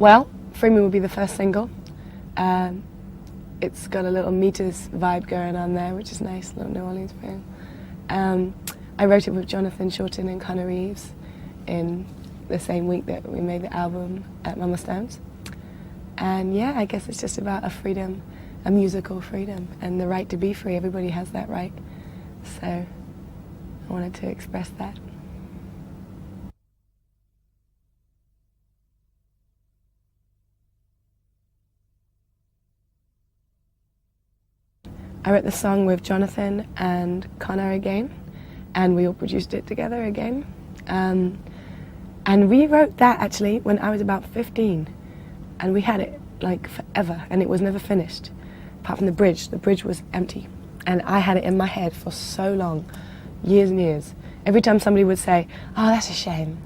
Well, Free Me will be the first single. It's got a little Meters vibe going on there, which is nice, a little New Orleans feel. I wrote it with Jonathan Shorten and Connor Reeves in the same week that we made the album at Mama Stone's. And yeah, I guess it's just about a freedom, a musical freedom, and the right to be free. Everybody has that right. So I wanted to express that. I wrote the song with Jonathan and Connor again, and we all produced it together again. And we wrote that actually when I was about 15, and we had it like forever, and it was never finished, apart from the bridge. The bridge was empty, and I had it in my head for so long, years and years. Every time somebody would say, "Oh, that's a shame,"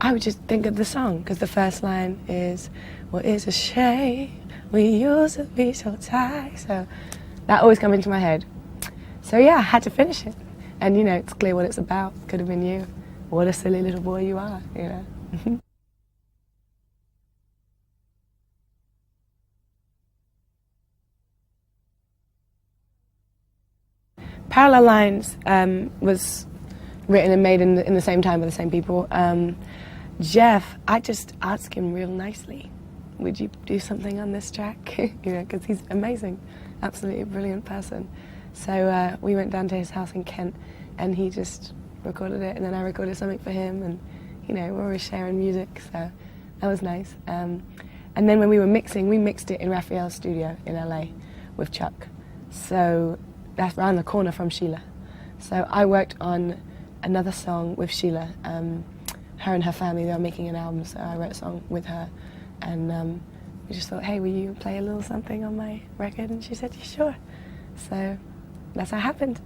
I would just think of the song, because the first line is, "Well, it's a shame we used to be so tight." So that always came into my head. So yeah, I had to finish it. And you know, it's clear what it's about. Could have been you. What a silly little boy you are, you know. Parallel Lines was written and made in the same time by the same people. Jeff, I just asked him real nicely, would you do something on this track? You know, because he's amazing, absolutely a brilliant person. So we went down to his house in Kent, and he just recorded it, and then I recorded something for him, and you know, we're always sharing music, so that was nice. And then when we were mixing, we mixed it in Raphael's studio in LA with Chuck. So that's around the corner from Sheila. So I worked on another song with Sheila. Her and her family, they were making an album, so I wrote a song with her. And we just thought, hey, will you play a little something on my record? And she said, yeah, sure. So that's how it happened.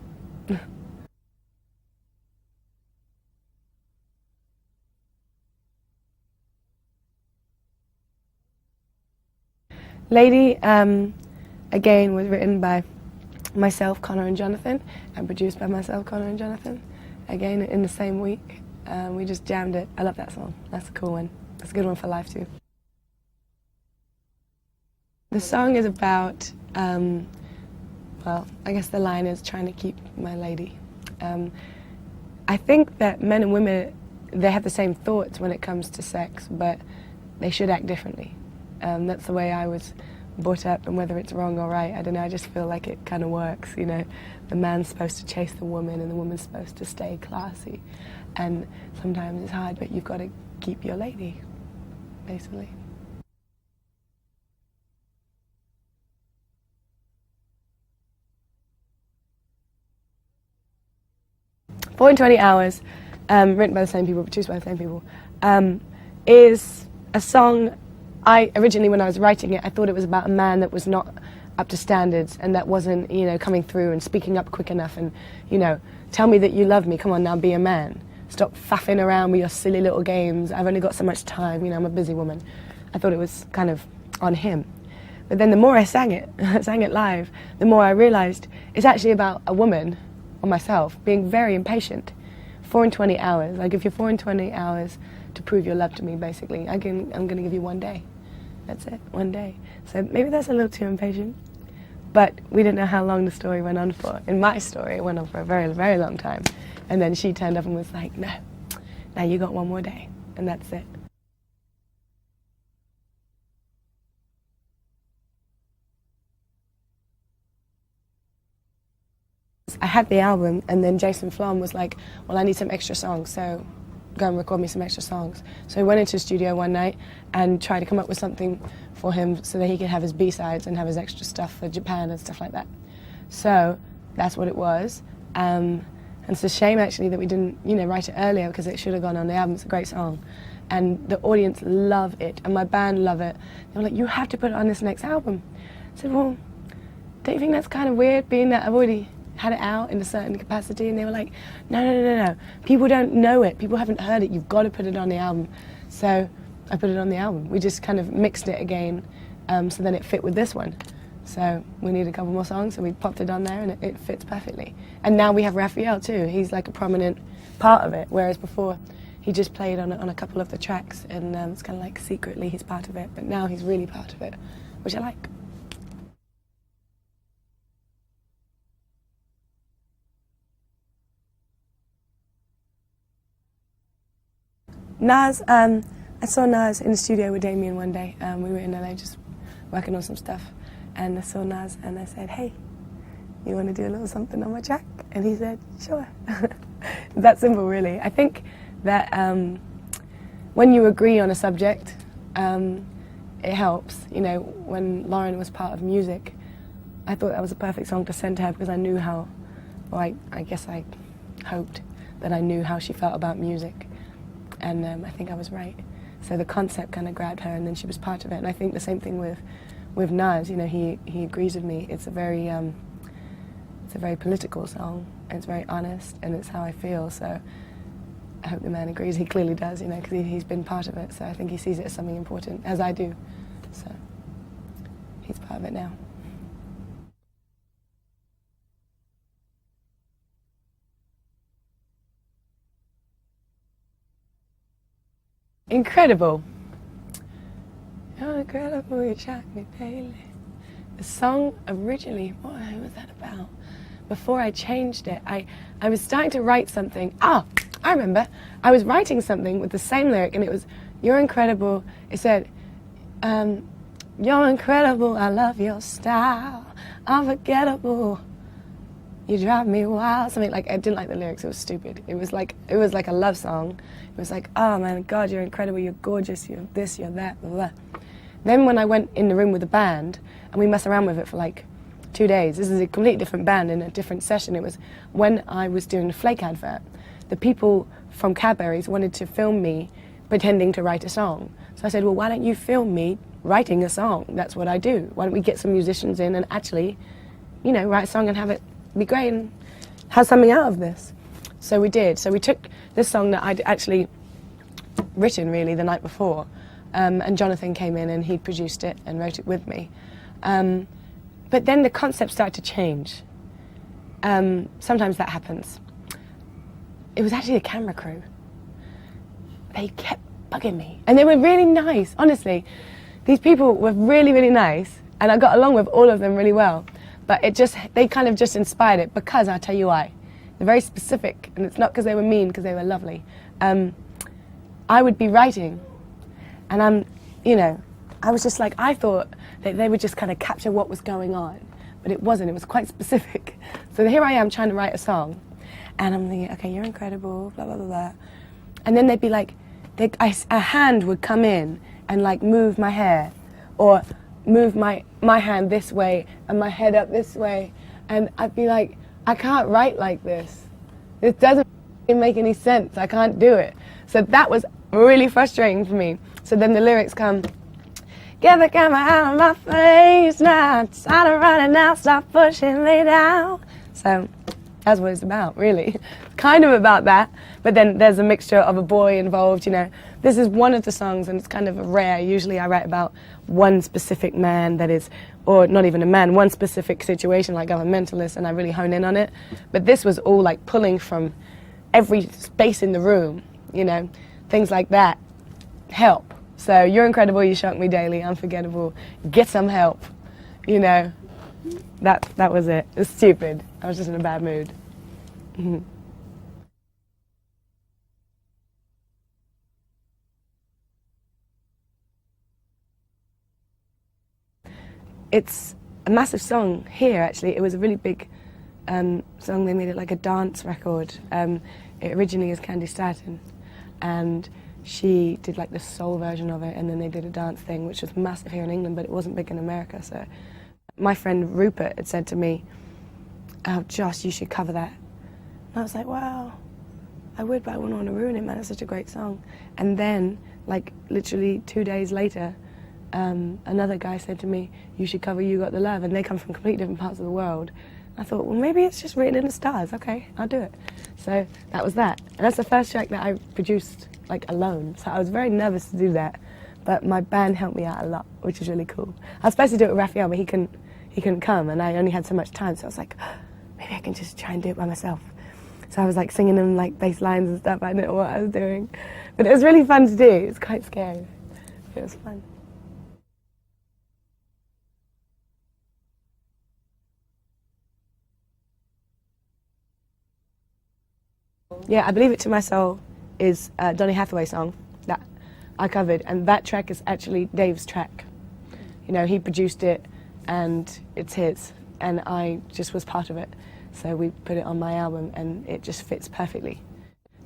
Lady, again, was written by myself, Connor and Jonathan, and produced by myself, Connor and Jonathan. Again, in the same week. We just jammed it. I love that song. That's a cool one. That's a good one for life, too. The song is about, well, I guess the line is trying to keep my lady. I think that men and women, they have the same thoughts when it comes to sex, but they should act differently. That's the way I was brought up, and whether it's wrong or right, I don't know, I just feel like it kind of works, you know. The man's supposed to chase the woman, and the woman's supposed to stay classy. And sometimes it's hard, but you've got to keep your lady, basically. Four in 20 Hours, written by the same people, produced by the same people, is a song. I originally, when I was writing it, I thought it was about a man that was not up to standards and that wasn't, you know, coming through and speaking up quick enough and, you know, tell me that you love me, come on now, be a man. Stop faffing around with your silly little games. I've only got so much time, you know, I'm a busy woman. I thought it was kind of on him. But then the more I sang it, sang it live, the more I realized it's actually about a woman, or myself, being very impatient. 4 in 20 hours. I give you 4 in 20 hours to prove your love to me, basically. I'm going to give you 1 day. That's it, 1 day. So maybe that's a little too impatient. But we didn't know how long the story went on for. In my story, it went on for a very, very long time. And then she turned up and was like, no, now you got 1 more day. And that's it. I had the album, and then Jason Flom was like, well, I need some extra songs, so go and record me some extra songs. So he went into the studio one night and tried to come up with something for him so that he could have his B-sides and have his extra stuff for Japan and stuff like that. So that's what it was. And it's a shame, actually, that we didn't, you know, write it earlier, because it should have gone on the album. It's a great song. And the audience love it, and my band love it. They were like, you have to put it on this next album. I said, well, don't you think that's kind of weird, being that I've already had it out in a certain capacity? And they were like, no. People don't know it. People haven't heard it. You've got to put it on the album. So I put it on the album. We just kind of mixed it again, so then it fit with this one. So we need a couple more songs, so we popped it on there, and it fits perfectly. And now we have Raphael too. He's like a prominent part of it, whereas before he just played on a couple of the tracks, and it's kind of like secretly he's part of it, but now he's really part of it, which I like. Nas, I saw Nas in the studio with Damien one day. We were in LA just working on some stuff, and I saw Nas and I said, hey, you want to do a little something on my track? And he said, sure. That simple, really. I think that when you agree on a subject, it helps. You know, when Lauren was part of music, I thought that was a perfect song to send to her because I knew how, well, I guess I hoped that I knew how she felt about music. And I think I was right. So the concept kind of grabbed her, and then she was part of it. And I think the same thing with Nas. You know, he agrees with me. It's a very political song. It's very honest, and it's how I feel. So I hope the man agrees. He clearly does, you know, because he's been part of it. So I think he sees it as something important, as I do. So he's part of it now. Incredible. You're incredible, you shock me daily. The song originally, what was that about? Before I changed it, I was starting to write something. I remember. I was writing something with the same lyric, and it was, you're incredible. It said, you're incredible, I love your style, unforgettable. You drive me wild. Something like, I didn't like the lyrics, it was stupid. It was like a love song. It was like, oh man, God, you're incredible, you're gorgeous, you're this, you're that, blah, blah. Then when I went in the room with the band, and we messed around with it for like 2 days, this is a completely different band in a different session. It was when I was doing the Flake advert. The people from Cadbury's wanted to film me pretending to write a song. So I said, well, why don't you film me writing a song? That's what I do. Why don't we get some musicians in and actually, you know, write a song and have it be great and have something out of this. So we did. So we took this song that I'd actually written really the night before, and Jonathan came in and he produced it and wrote it with me. But then the concept started to change. Sometimes that happens. It was actually the camera crew. They kept bugging me, and they were really nice, honestly. These people were really, really nice, and I got along with all of them really well. But they kind of just inspired it, because I'll tell you why. They're very specific, and it's not because they were mean, because they were lovely. I would be writing, and I was just like, I thought that they would just kind of capture what was going on, but it wasn't. It was quite specific. So here I am trying to write a song, and I'm thinking, okay, you're incredible, blah, blah, blah, blah. And then they'd be like, a hand would come in and like move my hair, or move my hand this way and my head up this way, and I'd be like, I can't write like this. This doesn't make any sense. I can't do it. So that was really frustrating for me. So then the lyrics come, get the camera out of my face now, start running now, stop pushing me down. So that's what it's about, really. Kind of about that, but then there's a mixture of a boy involved, you know. This is one of the songs, and it's kind of rare. Usually I write about one specific man that is, or not even a man, one specific situation, like I'm a mentalist, and I really hone in on it. But this was all like pulling from every space in the room, you know, things like that. Help. So you're incredible, you shock me daily, unforgettable, get some help, you know. That was it. It was stupid. I was just in a bad mood. It's a massive song here, actually. It was a really big song. They made it like a dance record. It originally is Candy Staten, and she did like the soul version of it, and then they did a dance thing, which was massive here in England, but it wasn't big in America. So my friend Rupert had said to me, oh, Josh, you should cover that. And I was like, wow, I would, but I wouldn't want to ruin it, man. It's such a great song. And then, like, literally 2 days later, another guy said to me, you should cover You Got the Love, and they come from completely different parts of the world. I thought, well, maybe it's just written in the stars. Okay, I'll do it. So that was that. And that's the first track that I produced, like, alone. So I was very nervous to do that, but my band helped me out a lot, which is really cool. I was supposed to do it with Raphael, but he couldn't come, and I only had so much time, so I was like, maybe I can just try and do it by myself. So I was like singing them like bass lines and stuff. I didn't know what I was doing. But it was really fun to do. It was quite scary. It was fun. Yeah, I Believe It to My Soul is a Donny Hathaway song that I covered, and that track is actually Dave's track. You know, he produced it and it's his, and I just was part of it. So we put it on my album and it just fits perfectly.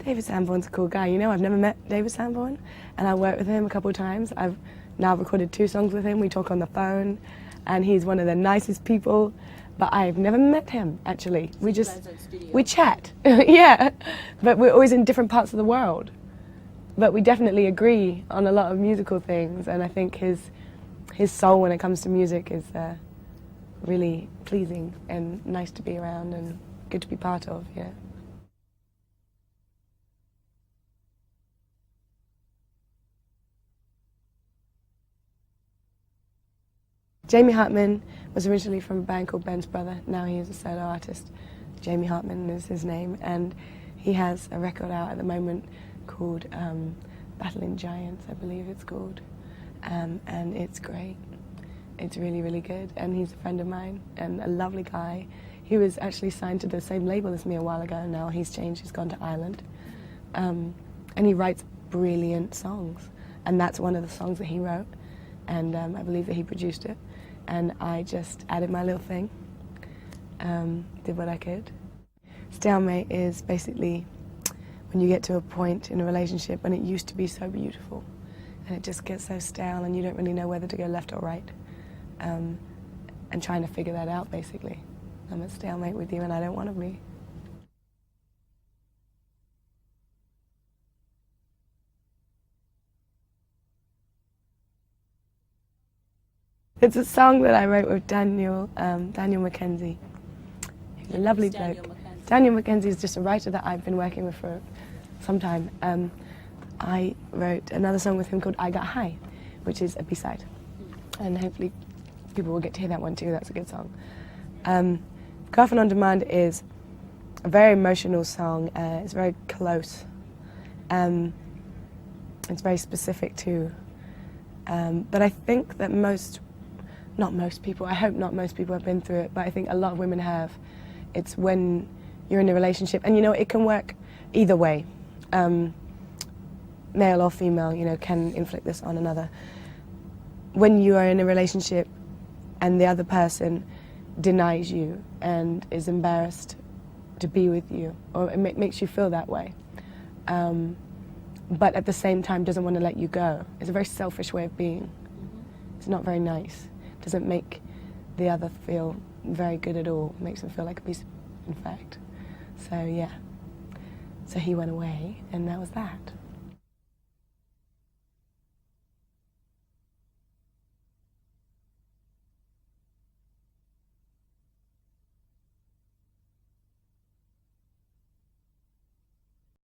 David Sanborn's a cool guy. You know, I've never met David Sanborn, and I worked with him a couple of times. I've now recorded 2 songs with him. We talk on the phone, and he's one of the nicest people. But I've never met him, actually. We chat, yeah. But we're always in different parts of the world. But we definitely agree on a lot of musical things, and I think his soul when it comes to music is really pleasing and nice to be around and good to be part of, yeah. Jamie Hartman was originally from a band called Ben's Brother. Now he is a solo artist. Jamie Hartman is his name, and he has a record out at the moment called Battling Giants, I believe it's called, and it's great. It's really, really good, and he's a friend of mine and a lovely guy. He was actually signed to the same label as me a while ago. Now he's changed, he's gone to Ireland, and he writes brilliant songs, and that's one of the songs that he wrote, and I believe that he produced it. And I just added my little thing, did what I could. Stalemate is basically when you get to a point in a relationship when it used to be so beautiful and it just gets so stale and you don't really know whether to go left or right, and trying to figure that out, basically. I'm at stalemate with you and I don't want to be. It's a song that I wrote with Daniel Mackenzie. He's a lovely bloke. Daniel Mackenzie is just a writer that I've been working with for some time. I wrote another song with him called I Got High, which is a B-side. And hopefully people will get to hear that one too. That's a good song. Girlfriend on Demand is a very emotional song. It's very close. It's very specific too. But I think that not most people, I hope not most people have been through it, but I think a lot of women have. It's when you're in a relationship, and you know, it can work either way. Male or female, you know, can inflict this on another. When you are in a relationship and the other person denies you and is embarrassed to be with you, or it makes you feel that way, but at the same time doesn't want to let you go. It's a very selfish way of being. It's not very nice. It doesn't make the other feel very good at all. It makes them feel like a piece of, in fact. So yeah. So he went away, and that was that.